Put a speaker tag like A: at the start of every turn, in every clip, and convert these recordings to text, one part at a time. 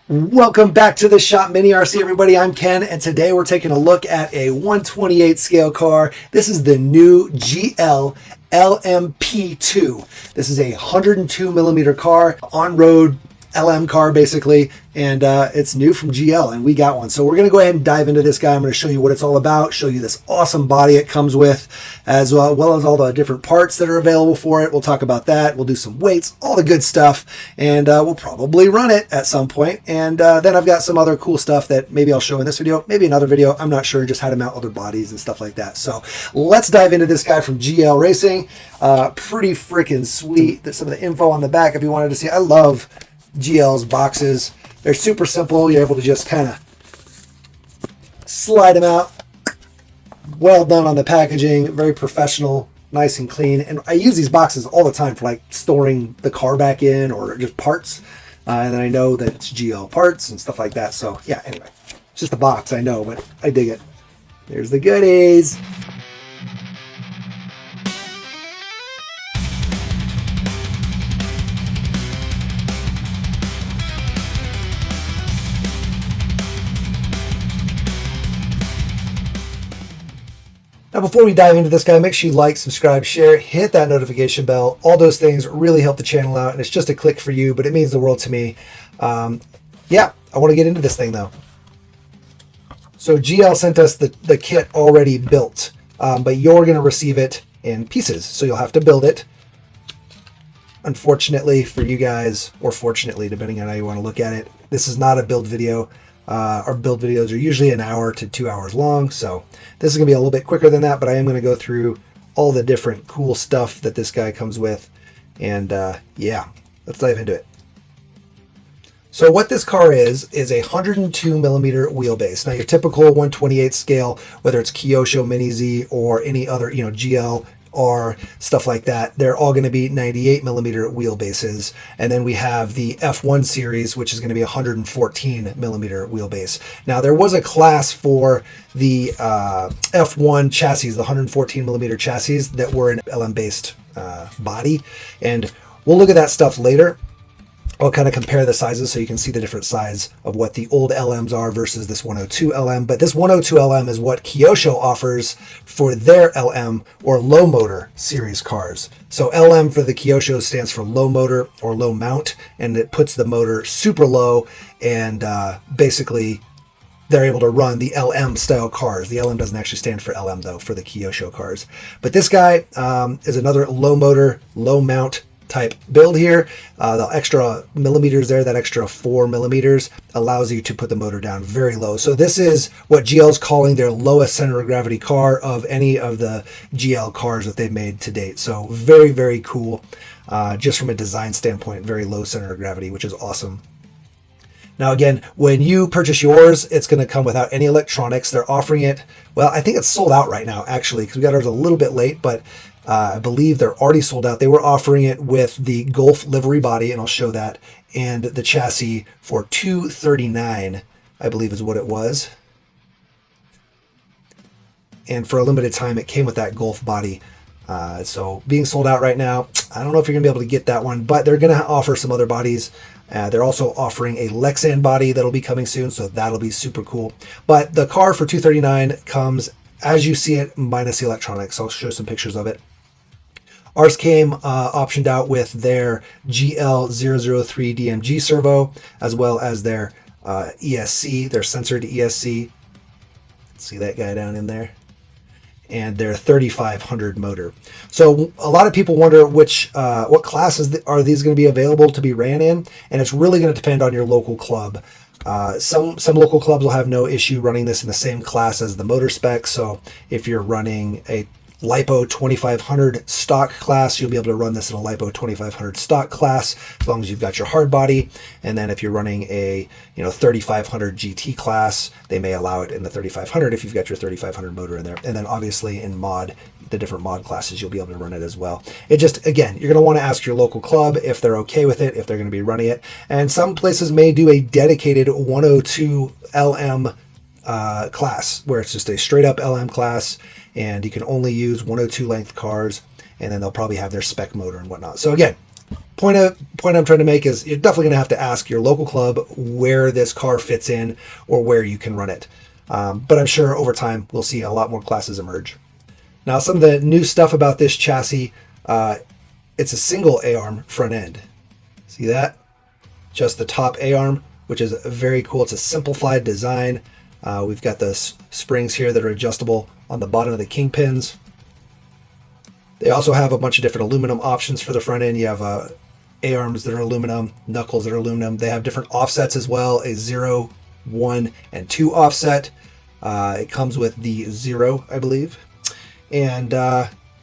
A: Welcome back to the Shop Mini RC, everybody. I'm Ken, and today we're taking a look at a 128 scale car. This is the new GL LMP2. This is a 102 millimeter car, on-road LM car basically, and it's new from GL, and we got one. So we're going to go ahead and dive into this guy. I'm going to show you what it's all about, show you this awesome body it comes with, as well as all the different parts that are available for it. We'll talk about that. We'll do some weights, all the good stuff, and we'll probably run it at some point. And then I've got some other cool stuff that maybe I'll show in this video, maybe another video. I'm not sure, just how to mount other bodies and stuff like that. So let's dive into this guy from GL Racing. Pretty freaking sweet. There's some of the info on the back if you wanted to see. I love GL's boxes. They're super simple. You're able to just kind of slide them out. Well done on the packaging. Very professional, nice and clean. And I use these boxes all the time for like storing the car back in or just parts. And then I know that it's GL parts and stuff like that. So yeah, anyway, it's just a box, I know, but I dig it. There's the goodies. Now, before we dive into this guy, make sure you like, subscribe, share, hit that notification bell. All those things really help the channel out, and it's just a click for you, but it means the world to me. Yeah, I want to get into this thing, though. So GL sent us the kit already built, but you're going to receive it in pieces, so you'll have to build it. Unfortunately for you guys, or fortunately, depending on how you want to look at it, this is not a build video. Our build videos are usually an hour to 2 hours long, so this is going to be a little bit quicker than that, but I am going to go through all the different cool stuff that this guy comes with, and yeah, let's dive into it. So what this car is a 102 millimeter wheelbase. Now your typical 128 scale, whether it's Kyosho Mini Z or any other, GL or stuff like that, they're all going to be 98 millimeter wheelbases. And then we have the F1 series, which is going to be 114 millimeter wheelbase. Now there was a class for the F1 chassis, the 114 millimeter chassis that were an LM based body, and we'll look at that stuff later. I'll kind of compare the sizes so you can see the different size of what the old LMs are versus this 102 LM. But this 102 LM is what Kyosho offers for their LM or low motor series cars. So LM for the Kyosho stands for low motor or low mount, and it puts the motor super low, and basically they're able to run the LM style cars. The LM doesn't actually stand for LM though, for the Kyosho cars. But this guy is another low motor, low mount type build here. The extra millimeters there, that extra 4 millimeters, allows you to put the motor down very low. So this is what GL is calling their lowest center of gravity car of any of the GL cars that they've made to date. So very, very cool. Just from a design standpoint, very low center of gravity, which is awesome. Now again, when you purchase yours, it's going to come without any electronics. They're offering it, well, I think it's sold out right now actually, because we got ours a little bit late, but I believe they're already sold out. They were offering it with the Golf livery body, and I'll show that, and the chassis for $239, I believe is what it was. And for a limited time, it came with that Golf body. So being sold out right now, I don't know if you're going to be able to get that one, but they're going to offer some other bodies. They're also offering a Lexan body that'll be coming soon, so that'll be super cool. But the car for $239 comes as you see it, minus the electronics. I'll show some pictures of it. Ours came optioned out with their GL003 DMG servo, as well as their ESC, their censored ESC. See that guy down in there? And their 3500 motor. So a lot of people wonder which what classes are these going to be available to be ran in, and it's really going to depend on your local club. Some local clubs will have no issue running this in the same class as the motor spec. So if you're running a LiPo 2500 stock class, you'll be able to run this in a LiPo 2500 stock class as long as you've got your hard body. And then if you're running a 3500 GT class, they may allow it in the 3500 if you've got your 3500 motor in there. And then obviously in mod, the different mod classes, you'll be able to run it as well. It just, again, you're going to want to ask your local club if they're okay with it, if they're going to be running it. And some places may do a dedicated 102 LM class, where it's just a straight up LM class, and you can only use 102 length cars, and then they'll probably have their spec motor and whatnot. So again, point I'm trying to make is you're definitely going to have to ask your local club where this car fits in or where you can run it. But I'm sure over time we'll see a lot more classes emerge. Now, some of the new stuff about this chassis, it's a single A-arm front end. See that? Just the top A-arm, which is very cool. It's a simplified design. We've got the springs here that are adjustable on the bottom of the kingpins. They also have a bunch of different aluminum options for the front end. You have A-arms that are aluminum, knuckles that are aluminum. They have different offsets as well, a 0, 1, and 2 offset. It comes with the 0, I believe. And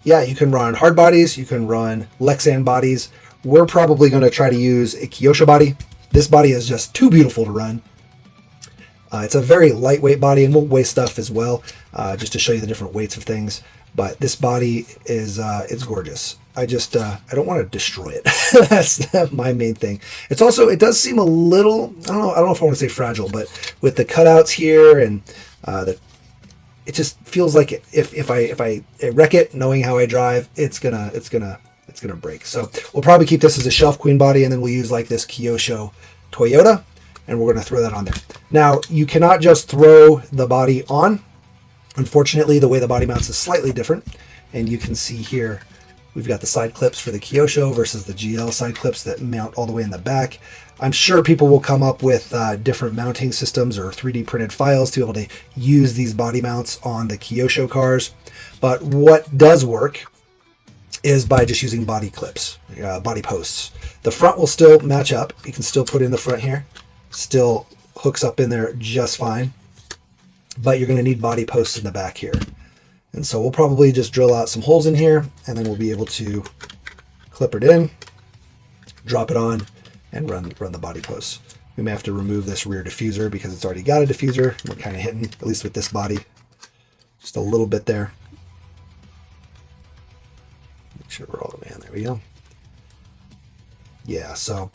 A: yeah, you can run hard bodies, you can run Lexan bodies. We're probably going to try to use a Kyosho body. This body is just too beautiful to run. It's a very lightweight body, and we'll weigh stuff as well, just to show you the different weights of things. But this body is it's gorgeous. I don't want to destroy it. That's my main thing. It's also, it does seem a little, I don't know if I want to say fragile, but with the cutouts here and it just feels like if I wreck it, knowing how I drive, it's gonna break. So we'll probably keep this as a shelf queen body, and then we'll use like this Kyosho Toyota, and we're gonna throw that on there. Now, you cannot just throw the body on. Unfortunately, the way the body mounts is slightly different, and you can see here we've got the side clips for the Kyosho versus the GL side clips that mount all the way in the back. I'm sure people will come up with different mounting systems or 3D printed files to be able to use these body mounts on the Kyosho cars, but what does work is by just using body clips, body posts. The front will still match up. You can still put in the front here, still hooks up in there just fine, but you're going to need body posts in the back here. And so we'll probably just drill out some holes in here, and then we'll be able to clip it in, drop it on, and run the body posts. We may have to remove this rear diffuser because it's already got a diffuser. We're kind of hitting, at least with this body, just a little bit there. Make sure we're all the way in. There we go. Yeah, so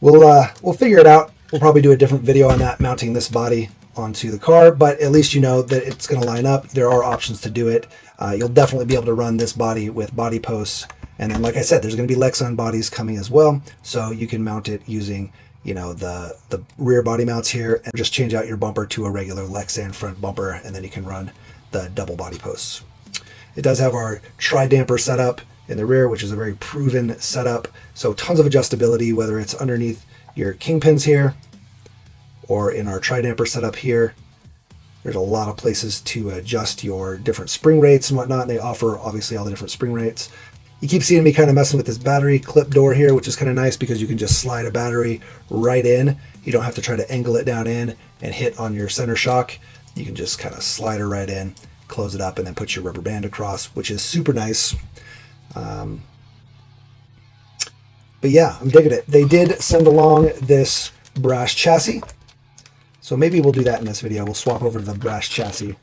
A: we'll figure it out. We'll probably do a different video on that, mounting this body onto the car, but at least you know that it's going to line up. There are options to do it. You'll definitely be able to run this body with body posts. And then, like I said, there's going to be Lexan bodies coming as well. So you can mount it using, you know, the rear body mounts here, and just change out your bumper to a regular Lexan front bumper, and then you can run the double body posts. It does have our tri-damper setup in the rear, which is a very proven setup. So tons of adjustability, whether it's underneath your kingpins here or in our tri-damper setup here. There's a lot of places to adjust your different spring rates and whatnot, and they offer obviously all the different spring rates. You keep seeing me kind of messing with this battery clip door here, which is kind of nice because you can just slide a battery right in. You don't have to try to angle it down in and hit on your center shock. You can just kind of slide it right in, close it up, and then put your rubber band across, which is super nice. But yeah, I'm digging it. They did send along this brass chassis, so maybe we'll do that in this video. We'll swap over to the brass chassis.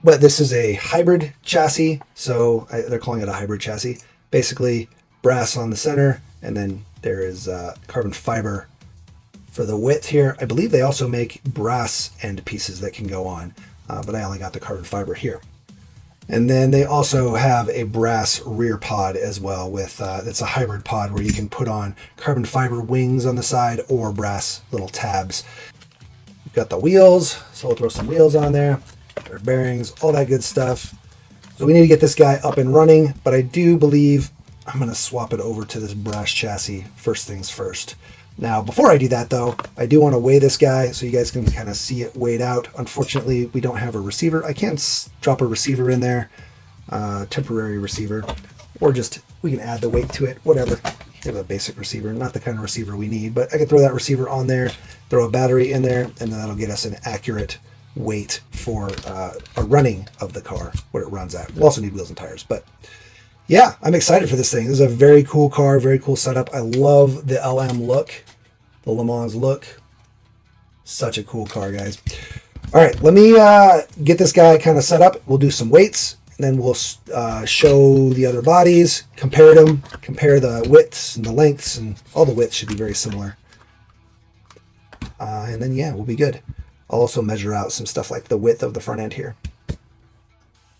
A: But this is a hybrid chassis, so they're calling it a hybrid chassis. Basically, brass on the center, and then there is carbon fiber for the width here. I believe they also make brass end pieces that can go on, but I only got the carbon fiber here. And then they also have a brass rear pod as well with, it's a hybrid pod where you can put on carbon fiber wings on the side or brass little tabs. We've got the wheels, so we'll throw some wheels on there. Our bearings, all that good stuff. So we need to get this guy up and running, but I do believe I'm going to swap it over to this brass chassis first things first. Now, before I do that though, I do want to weigh this guy so you guys can kind of see it weighed out. Unfortunately, we don't have a receiver. I can't drop a receiver in there, temporary receiver, or just, we can add the weight to it, whatever. We have a basic receiver, not the kind of receiver we need, but I can throw that receiver on there, throw a battery in there, and then that'll get us an accurate weight for a running of the car, what it runs at. We'll also need wheels and tires, but yeah, I'm excited for this thing. This is a very cool car, very cool setup. I love the LM look, the Le Mans look. Such a cool car, guys. All right, let me get this guy kind of set up. We'll do some weights, and then we'll show the other bodies, compare them, compare the widths and the lengths, and all the widths should be very similar. And then, yeah, we'll be good. I'll also measure out some stuff like the width of the front end here.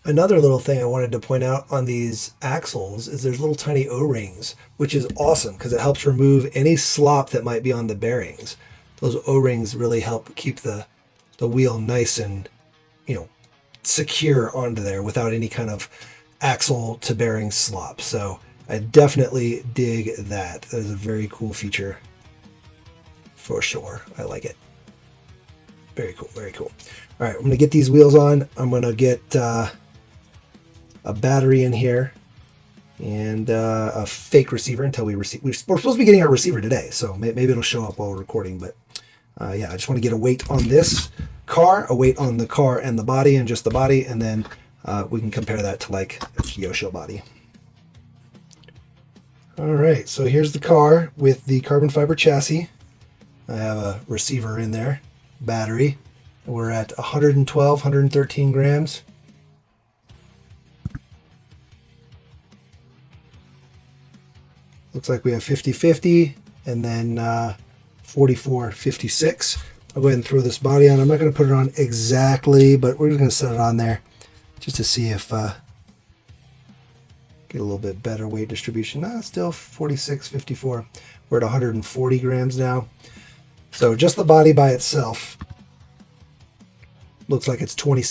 A: Another little thing I wanted to point out on these axles is there's little tiny O-rings, which is awesome because it helps remove any slop that might be on the bearings. Those O-rings really help keep the wheel nice and, you know, secure onto there without any kind of axle to bearing slop. So I definitely dig that. That is a very cool feature for sure. I like it. Very cool, very cool. All right, I'm gonna get these wheels on. I'm gonna get a battery in here and a fake receiver until we receive. We're supposed to be getting our receiver today, so maybe it'll show up while we're recording. But yeah, I just want to get a weight on this car, a weight on the car and the body, and just the body, and then we can compare that to like a Kyosho body. All right, so here's the car with the carbon fiber chassis. I have a receiver in there, battery. We're at 112, 113 grams. Looks like we have 50-50 and then 44-56. I'll go ahead and throw this body on. I'm not going to put it on exactly, but we're just going to set it on there just to see if get a little bit better weight distribution. Still 46-54. We're at 140 grams now. So just the body by itself looks like it's 28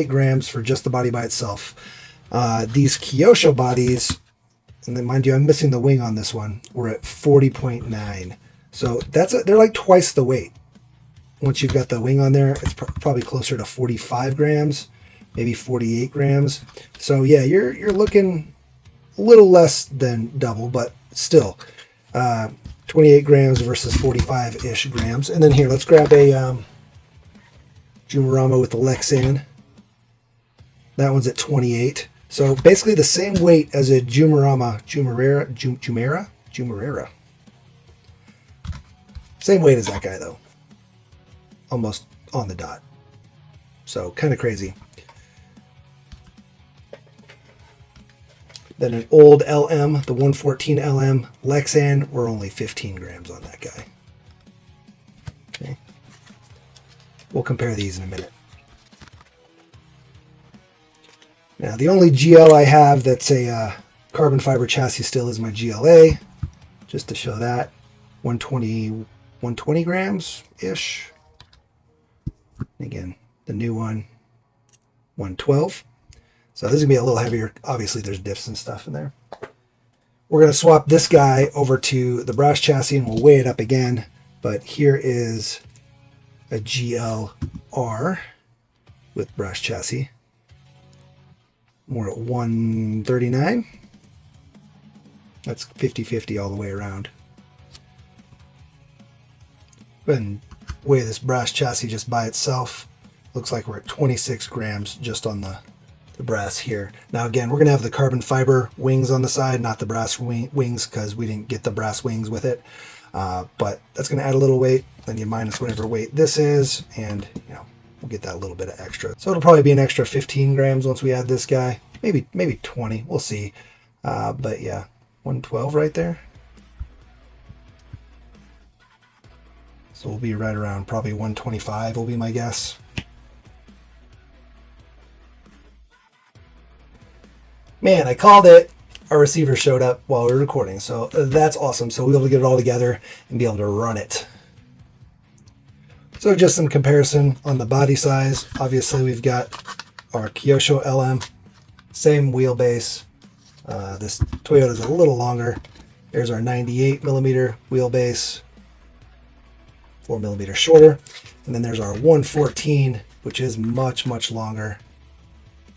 A: grams for just the body by itself. These Kyosho bodies, and then mind you, I'm missing the wing on this one. We're at 40.9. So they're like twice the weight. Once you've got the wing on there, it's probably closer to 45 grams, maybe 48 grams. So yeah, you're looking a little less than double, but still 28 grams versus 45-ish grams. And then here, let's grab a Jumarama with the Lexan. That one's at 28. So basically the same weight as a Jumarama, Jumarera. Same weight as that guy though. Almost on the dot. So kind of crazy. Then an old LM, the 114 LM Lexan, we're only 15 grams on that guy. Okay. We'll compare these in a minute. Now, the only GL I have that's a carbon fiber chassis still is my GLA, just to show that. 120 grams-ish. Again, the new one, 112. So this is going to be a little heavier. Obviously, there's diffs and stuff in there. We're going to swap this guy over to the brass chassis, and we'll weigh it up again. But here is a GLR with brass chassis. We're at 139. That's 50-50 all the way around. Go ahead and weigh this brass chassis just by itself. Looks like we're at 26 grams just on the brass here. Now again, we're going to have the carbon fiber wings on the side, not the brass wings, because we didn't get the brass wings with it. But that's going to add a little weight. Then you minus whatever weight this is, and you know, we'll get that little bit of extra. So it'll probably be an extra 15 grams once we add this guy. Maybe 20. We'll see. But yeah, 112 right there. So we'll be right around probably 125 will be my guess. Man, I called it. Our receiver showed up while we were recording, so that's awesome. So we'll be able to get it all together and be able to run it. So just some comparison on the body size. Obviously, we've got our Kyosho LM, same wheelbase. This Toyota is a little longer. There's our 98 millimeter wheelbase, 4 millimeters shorter. And then there's our 114, which is much, much longer.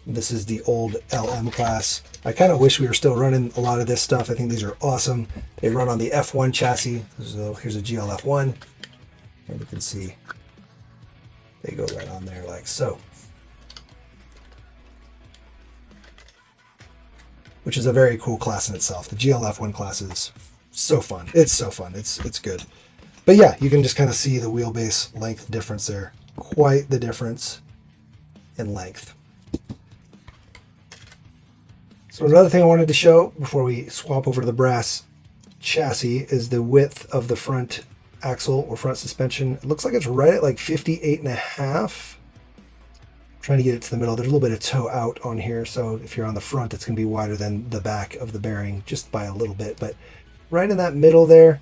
A: This is the old LM class. I kind of wish we were still running a lot of this stuff. I think these are awesome. They run on the F1 chassis. So here's a GL F1. And you can see they go right on there like so. Which is a very cool class in itself. The GL F1 class is so fun. It's so fun. It's good. But yeah, you can just kind of see the wheelbase length difference there. Quite the difference in length. So another thing I wanted to show before we swap over to the brass chassis is the width of the front axle or front suspension. It looks like it's right at like 58.5. trying to get it to the middle. There's a little bit of toe out on here, so if you're on the front, it's going to be wider than the back of the bearing, just by a little bit. But right in that middle there,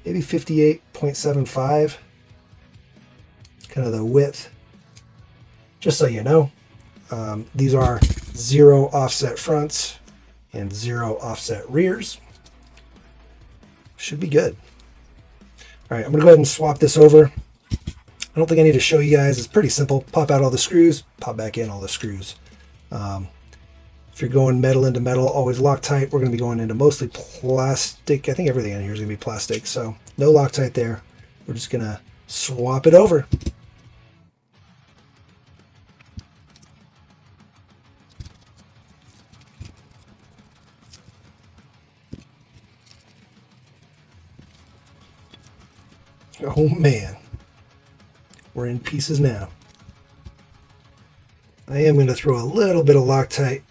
A: maybe 58.75, kind of the width. Just so you know, these are 0 offset fronts and 0 offset rears. Should be good. All right, I'm gonna go ahead and swap this over. I don't think I need to show you guys. It's pretty simple. Pop out all the screws, pop back in all the screws. If you're going metal into metal, always Loctite. We're going to be going into mostly plastic. I think everything in here is going to be plastic, so no Loctite there. We're just going to swap it over. Oh man, we're in pieces now. I am going to throw a little bit of Loctite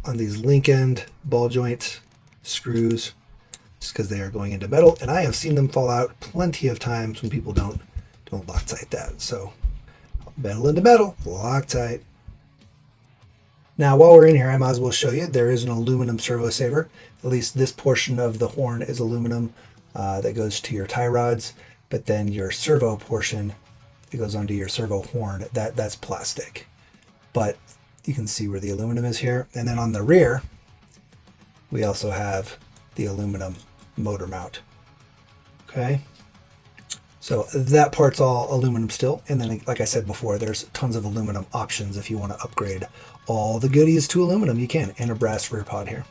A: on these link end ball joint screws just because they are going into metal, and I have seen them fall out plenty of times when people don't Loctite that. So metal into metal, Loctite. Now while we're in here, I might as well show you there is an aluminum servo saver. At least this portion of the horn is aluminum that goes to your tie rods, but then your servo portion that goes onto your servo horn, that's plastic. But you can see where the aluminum is here. And then on the rear, we also have the aluminum motor mount. Okay. So that part's all aluminum still. And then, like I said before, there's tons of aluminum options. If you want to upgrade all the goodies to aluminum, you can, and a brass rear pod here.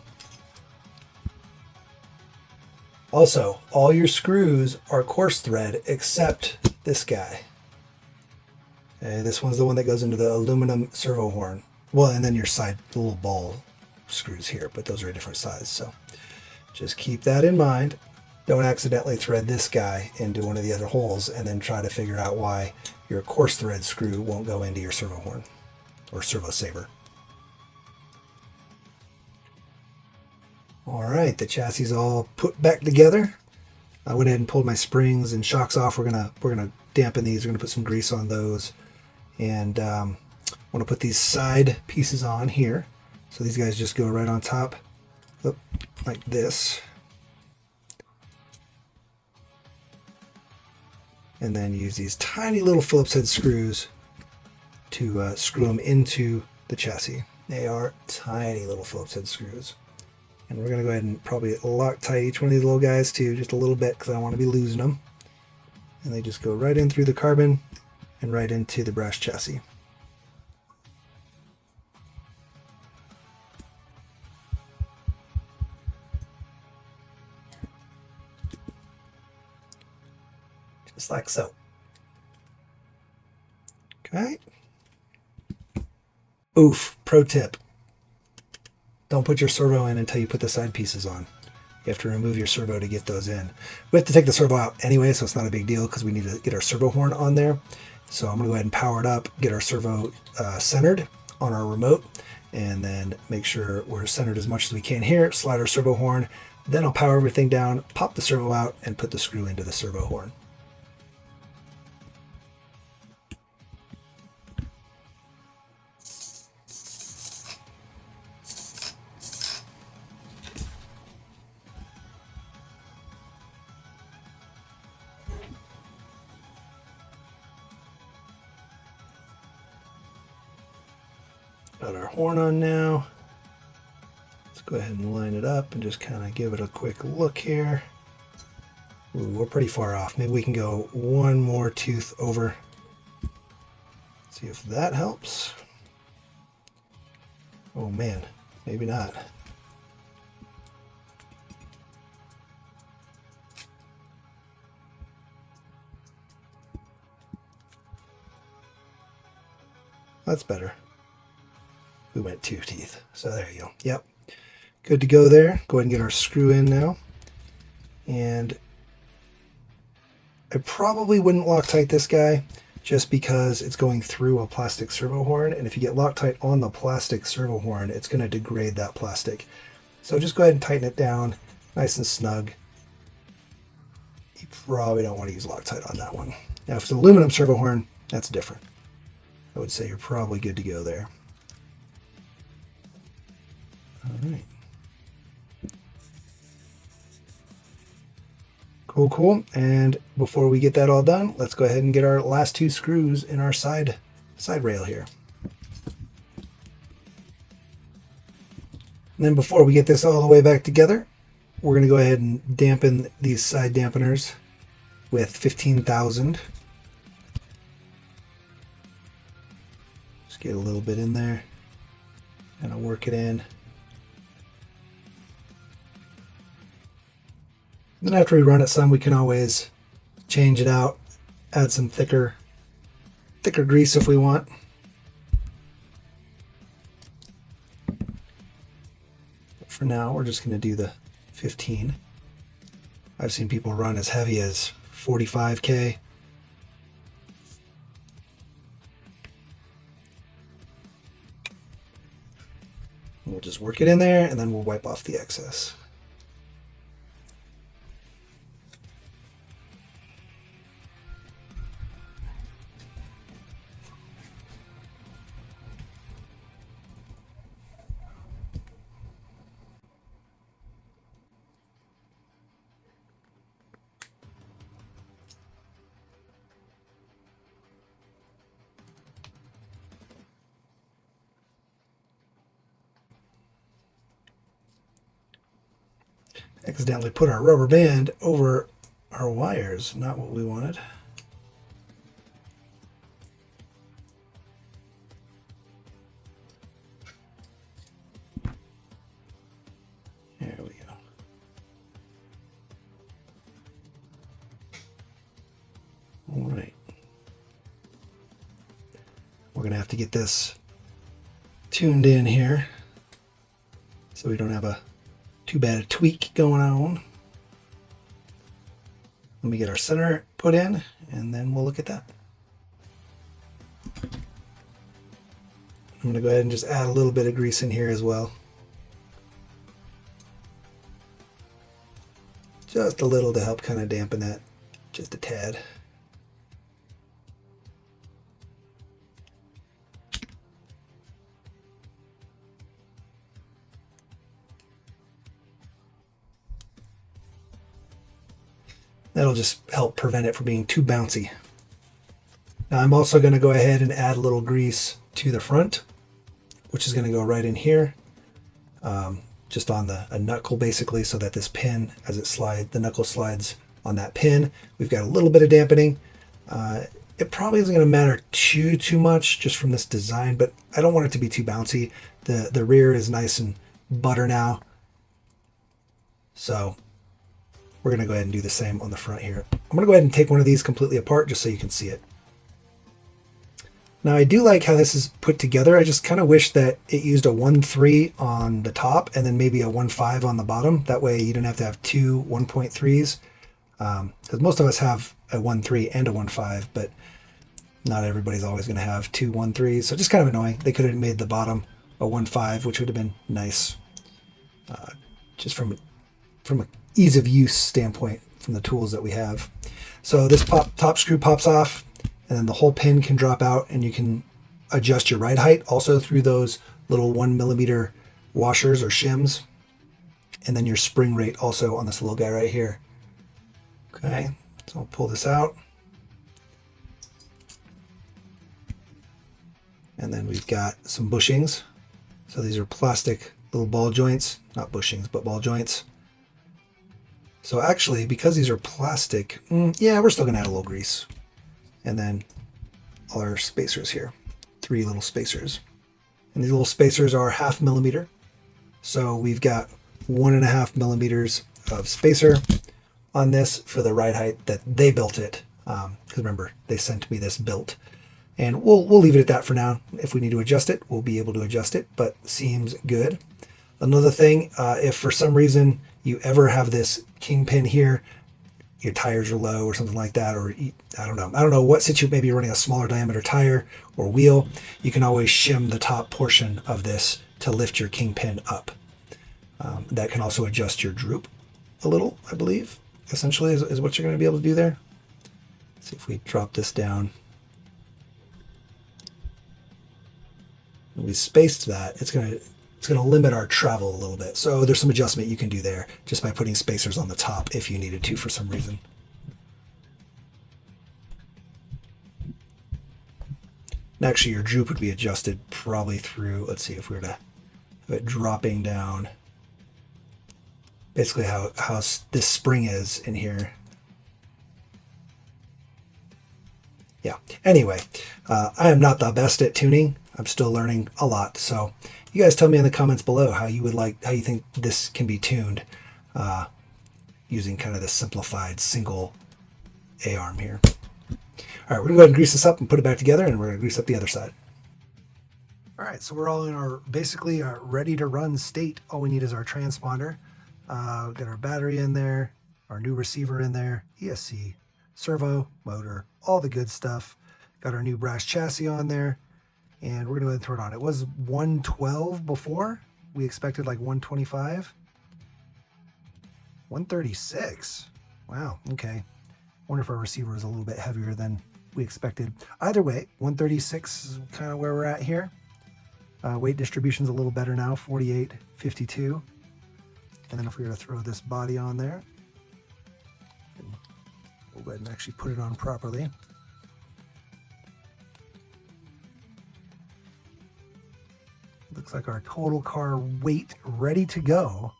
A: Also, all your screws are coarse thread except this guy. Okay, this one's the one that goes into the aluminum servo horn. Well, and then your side little ball screws here, but those are a different size. So just keep that in mind. Don't accidentally thread this guy into one of the other holes and then try to figure out why your coarse thread screw won't go into your servo horn or servo saver. All right, the chassis is all put back together. I went ahead and pulled my springs and shocks off. We're gonna dampen these. We're gonna put some grease on those, and I want to put these side pieces on here. So these guys just go right on top, like this, and then use these tiny little Phillips head screws to screw them into the chassis. They are tiny little Phillips head screws. And we're going to go ahead and probably Loctite each one of these little guys too, just a little bit, because I don't want to be losing them. And they just go right in through the carbon and right into the brass chassis. Just like so. Okay. Oof, pro tip. Don't put your servo in until you put the side pieces on. You have to remove your servo to get those in. We have to take the servo out anyway, so it's not a big deal because we need to get our servo horn on there. So I'm going to go ahead and power it up, get our servo centered on our remote, and then make sure we're centered as much as we can here, slide our servo horn, then I'll power everything down, pop the servo out, and put the screw into the servo horn. Got our horn on now. Let's go ahead and line it up and just kind of give it a quick look here. Ooh, we're pretty far off. Maybe we can go one more tooth over. See if that helps. Oh man, maybe not. That's better. We went 2 teeth. So there you go. Yep. Good to go there. Go ahead and get our screw in now. And I probably wouldn't Loctite this guy just because it's going through a plastic servo horn. And if you get Loctite on the plastic servo horn, it's going to degrade that plastic. So just go ahead and tighten it down nice and snug. You probably don't want to use Loctite on that one. Now if it's an aluminum servo horn, that's different. I would say you're probably good to go there. All right. Cool, cool. And before we get that all done, let's go ahead and get our last 2 screws in our side rail here. And then before we get this all the way back together, we're going to go ahead and dampen these side dampeners with 15,000. Just get a little bit in there, and I'll work it in. Then after we run it some, we can always change it out, add some thicker grease if we want. But for now, we're just going to do the 15. I've seen people run as heavy as 45K. We'll just work it in there, and then we'll wipe off the excess. Accidentally put our rubber band over our wires, not what we wanted. There we go. All right. We're going to have to get this tuned in here so we don't have too bad a tweak going on. Let me get our center put in, and then we'll look at that. I'm going to go ahead and just add a little bit of grease in here as well. Just a little to help kind of dampen that, just a tad. That'll just help prevent it from being too bouncy. Now I'm also going to go ahead and add a little grease to the front, which is going to go right in here, just on a knuckle basically, so that this pin, as it slides, the knuckle slides on that pin. We've got a little bit of dampening. It probably isn't going to matter too much just from this design, but I don't want it to be too bouncy. The rear is nice and butter now, so we're going to go ahead and do the same on the front here. I'm going to go ahead and take one of these completely apart just so you can see it. Now I do like how this is put together. I just kind of wish that it used a 1.3 on the top and then maybe a 1.5 on the bottom. That way you don't have to have two 1.3s. Because most of us have a 1.3 and a 1.5, but not everybody's always going to have two 1.3s. So just kind of annoying. They could have made the bottom a 1.5, which would have been nice. Just from a ease of use standpoint from the tools that we have. So this top screw pops off, and then the whole pin can drop out, and you can adjust your ride height also through those little 1mm washers or shims, and then your spring rate also on this little guy right here. Okay, so I'll pull this out, and then we've got some bushings. So these are plastic little ball joints, not bushings, but ball joints. So actually, because these are plastic, yeah, we're still gonna add a little grease. And then all our spacers here, 3 little spacers. And these little spacers are 0.5 millimeter. So we've got 1.5 millimeters of spacer on this for the ride height that they built it. Because remember, they sent me this built. And we'll leave it at that for now. If we need to adjust it, we'll be able to adjust it, but seems good. Another thing, if for some reason you ever have this kingpin here, your tires are low or something like that, or I don't know what situation, maybe you're running a smaller diameter tire or wheel, you can always shim the top portion of this to lift your kingpin up. That can also adjust your droop a little, I believe, essentially is what you're going to be able to do there. Let's see if we drop this down. and we spaced that, it's going to limit our travel a little bit. So there's some adjustment you can do there just by putting spacers on the top if you needed to for some reason. And actually your droop would be adjusted probably through, let's see if we were to have it dropping down. Basically how this spring is in here. Yeah, anyway, I am not the best at tuning. I'm still learning a lot. So you guys tell me in the comments below how you think this can be tuned using kind of this simplified single A-arm here. All right, we're gonna go ahead and grease this up and put it back together, and we're gonna grease up the other side. All right, so we're all in our basically our ready to run state. All we need is our transponder. We've got our battery in there, our new receiver in there, ESC, servo, motor, all the good stuff. Got our new brass chassis on there, and we're gonna go ahead and throw it on. It was 112 before. We expected like 125. 136. Wow, okay. Wonder if our receiver is a little bit heavier than we expected. Either way, 136 is kind of where we're at here. Weight distribution's a little better now, 48, 52. And then if we were to throw this body on there, we'll go ahead and actually put it on properly. Looks like our total car weight ready to go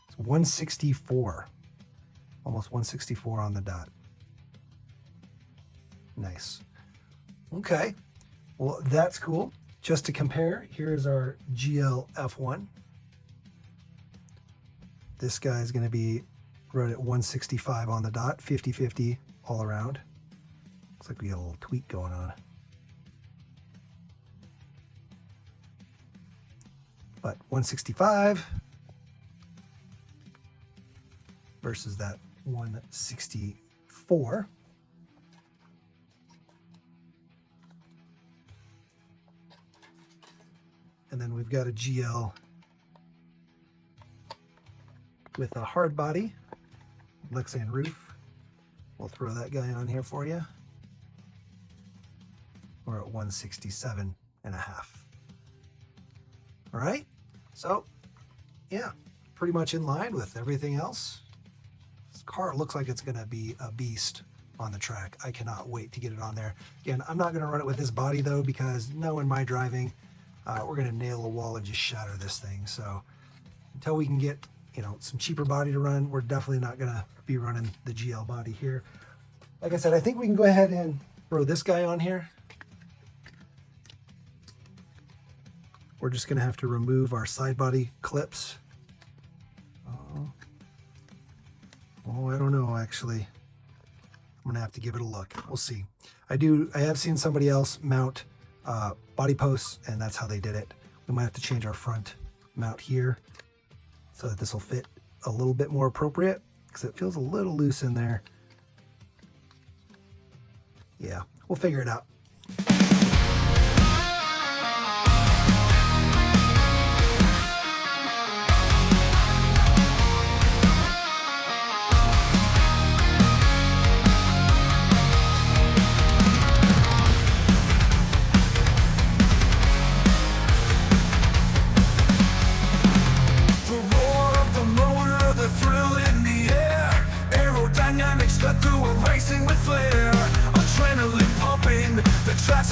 A: is 164. Almost 164 on the dot. Nice. Okay. Well, that's cool. Just to compare, here's our GL F1. This guy is going to be right at 165 on the dot, 50-50 all around. Looks like we got a little tweak going on. But 165 versus that 164. And then we've got a GL with a hard body, Lexan roof. We'll throw that guy on here for you. We're at 167 and a half. All right, so yeah, pretty much in line with everything else. This car looks like it's gonna be a beast on the track. I cannot wait to get it on there. Again, I'm not gonna run it with this body though, because knowing my driving, we're gonna nail a wall and just shatter this thing. So until we can get, you know, some cheaper body to run, we're definitely not gonna be running the GL body here. Like I said, I think we can go ahead and throw this guy on here. We're just gonna have to remove our side body clips. Oh, I don't know, actually. I'm gonna have to give it a look. We'll see. I have seen somebody else mount body posts, and that's how they did it. We might have to change our front mount here so that this will fit a little bit more appropriate, because it feels a little loose in there. Yeah, we'll figure it out.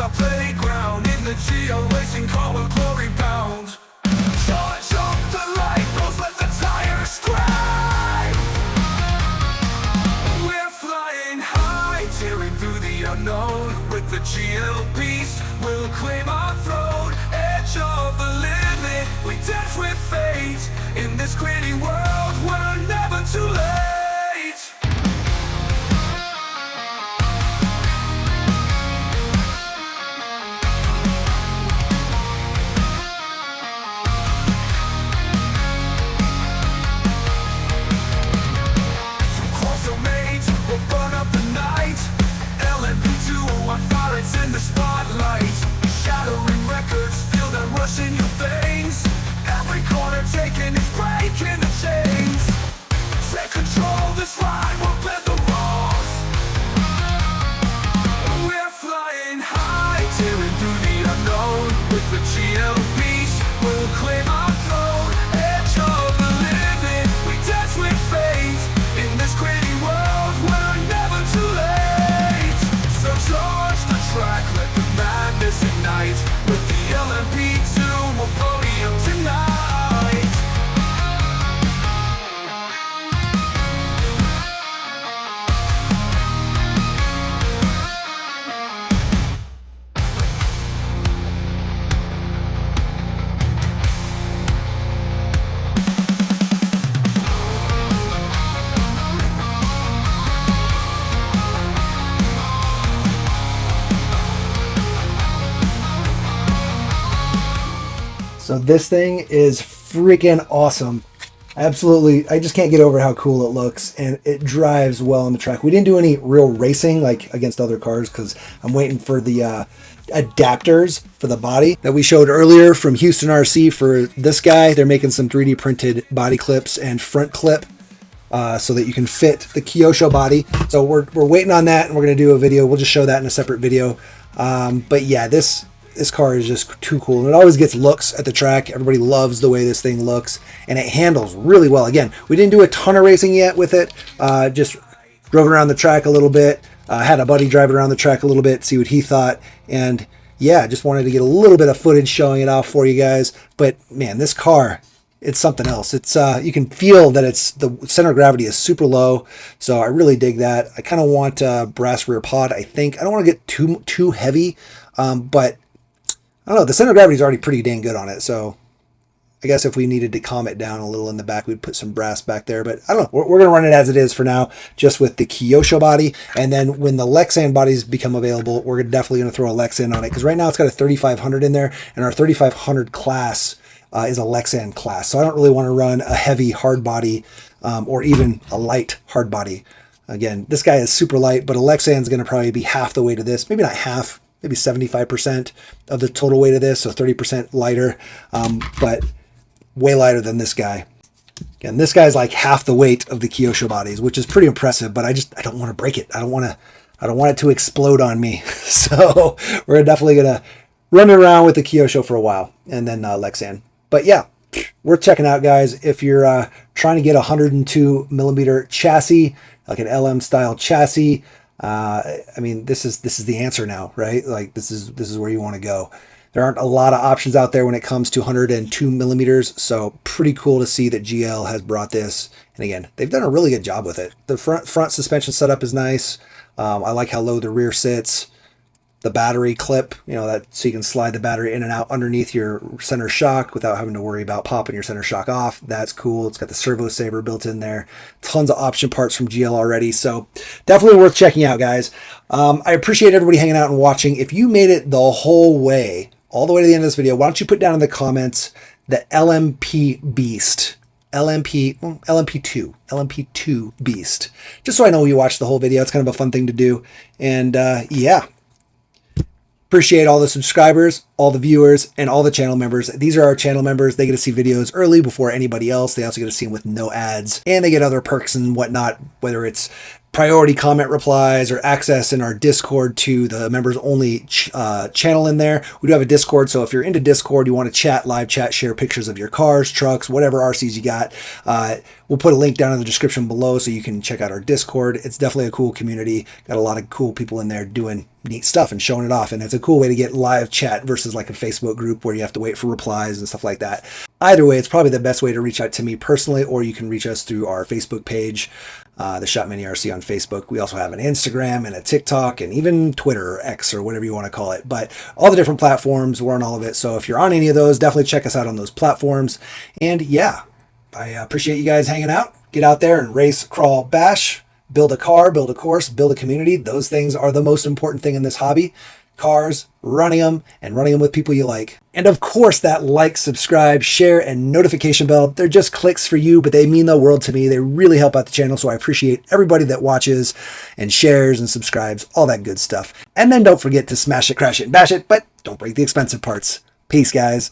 B: Our playground in the GL racing car with glory bound. Charge up the light, those let the tires scream. We're flying high, tearing through the unknown. With the GL beast, we'll claim our throne. Edge of the limit, we dance with fate. In this gritty world, we're never too late. LMP2 on fire, it's in the spot.
A: So this thing is freaking awesome. Absolutely, I just can't get over how cool it looks, and it drives well on the track. We didn't do any real racing like against other cars because I'm waiting for the adapters for the body that we showed earlier from Houston RC for this guy. They're making some 3D printed body clips and front clip so that you can fit the Kyosho body. So we're waiting on that, and we're going to do a video. We'll just show that in a separate video. But yeah, this car is just too cool, and it always gets looks at the track. Everybody loves the way this thing looks, and it handles really well. Again, we didn't do a ton of racing yet with it. Just drove around the track a little bit. Had a buddy drive it around the track a little bit, see what he thought, and yeah, just wanted to get a little bit of footage showing it off for you guys. But man, this car, it's something else. It's you can feel that it's the center of gravity is super low, so I really dig that. I kind of want brass rear pod. I think I don't want to get too heavy, but I don't know, the center of gravity is already pretty dang good on it, so I guess if we needed to calm it down a little in the back, we'd put some brass back there. But I don't know, we're going to run it as it is for now, just with the Kyosho body. And then when the Lexan bodies become available, we're definitely going to throw a Lexan on it, because right now it's got a 3500 in there, and our 3500 class is a Lexan class. So I don't really want to run a heavy hard body or even a light hard body. Again, this guy is super light, but a Lexan is going to probably be half the weight of this, maybe not half, maybe 75% of the total weight of this, so 30% lighter, but way lighter than this guy. Again, this guy's like half the weight of the Kyosho bodies, which is pretty impressive, but I don't want to break it. I don't want it to explode on me. So we're definitely going to run it around with the Kyosho for a while, and then Lexan. But yeah, worth checking out, guys. If you're trying to get a 102 millimeter chassis, like an LM style chassis, I mean, this is the answer now, right? Like this is where you want to go. There aren't a lot of options out there when it comes to 102 millimeters, so pretty cool to see that GL has brought this. And again, they've done a really good job with it. The front suspension setup is nice. I like how low the rear sits. The battery clip, you know, that so you can slide the battery in and out underneath your center shock without having to worry about popping your center shock off. That's cool. It's got the servo saver built in there. Tons of option parts from GL already, so definitely worth checking out, guys. I appreciate everybody hanging out and watching. If you made it the whole way, all the way to the end of this video, why don't you put down in the comments the LMP Beast. LMP2 Beast. Just so I know you watched the whole video. It's kind of a fun thing to do. And yeah. Appreciate all the subscribers, all the viewers, and all the channel members. These are our channel members. They get to see videos early before anybody else. They also get to see them with no ads, and they get other perks and whatnot, whether it's priority comment replies or access in our Discord to the members only channel in there. We do have a Discord, so if you're into Discord, you want to chat, live chat, share pictures of your cars, trucks, whatever RCs you got, we'll put a link down in the description below so you can check out our Discord. It's definitely a cool community. Got a lot of cool people in there doing neat stuff and showing it off, and it's a cool way to get live chat versus like a Facebook group where you have to wait for replies and stuff like that. Either way, it's probably the best way to reach out to me personally, or you can reach us through our Facebook page, the Shot Mini RC on Facebook. We also have an Instagram and a TikTok and even Twitter or X or whatever you want to call it. But all the different platforms, we're on all of it. So if you're on any of those, definitely check us out on those platforms. And yeah, I appreciate you guys hanging out. Get out there and race, crawl, bash, build a car, build a course, build a community. Those things are the most important thing in this hobby. Cars, running them, and running them with people you like. And of course, that like, subscribe, share, and notification bell, they're just clicks for you, but they mean the world to me. They really help out the channel, so I appreciate everybody that watches and shares and subscribes, all that good stuff. And then don't forget to smash it, crash it, and bash it, but don't break the expensive parts. Peace, guys.